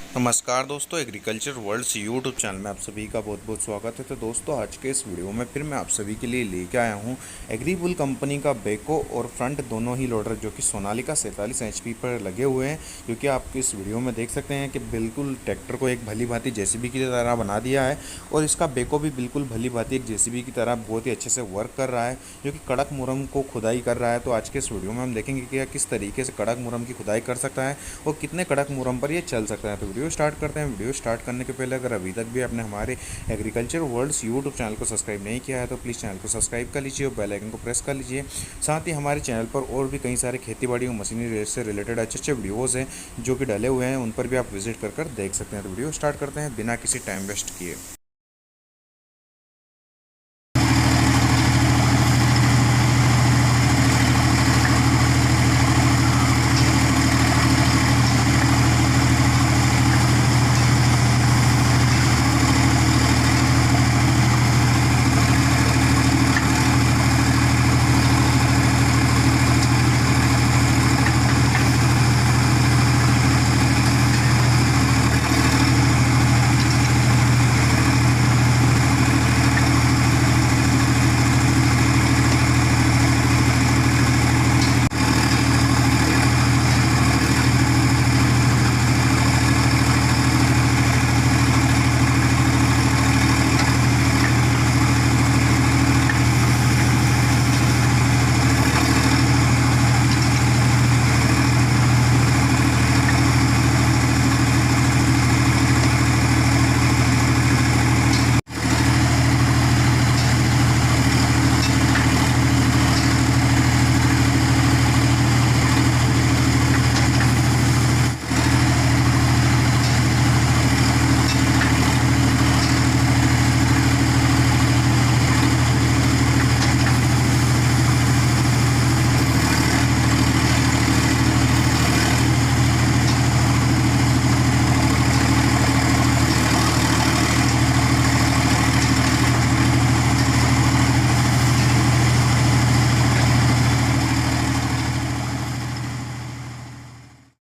नमस्कार दोस्तों, agriculture world's YouTube channel में आप सभी का बहुत बहुत स्वागत है। तो दोस्तों, आज के इस वीडियो में फिर मैं आप सभी के लिए लेके आया हूँ एग्रीबुल कंपनी का बैको और फ्रंट दोनों ही लोडर जो कि सोनालिका 47 एचपी पर लगे हुए हैं। क्योंकि आप इस वीडियो में देख सकते हैं कि बिल्कुल ट्रैक्टर को एक भली भांति जेसीबी की तरह बना दिया है और इसका बैको भी बिल्कुल भली भांति एक जेसीबी की तरह बहुत ही अच्छे से वर्क कर रहा है, जो कि कड़क मुरम को खुदाई कर रहा है। तो आज के इस वीडियो में हम देखेंगे कि यह किस तरीके से कड़क मुरम की खुदाई कर सकता है और कितने कड़क मुरम पर ये चल सकता है। तो वीडियो स्टार्ट करते हैं। वीडियो स्टार्ट करने के पहले अगर अभी तक भी आपने हमारे एग्रीकल्चर वर्ल्ड्स यूट्यूब चैनल को सब्सक्राइब नहीं किया है तो प्लीज़ चैनल को सब्सक्राइब कर लीजिए और बेल आइकन को प्रेस कर लीजिए। साथ ही हमारे चैनल पर और भी कई सारे खेती-बाड़ी और मशीनरी से रिलेटेड अच्छे वीडियोज़ हैं जो कि डले हुए हैं, उन पर भी आप विजिट कर देख सकते हैं। तो वीडियो स्टार्ट करते हैं बिना किसी टाइम वेस्ट किए।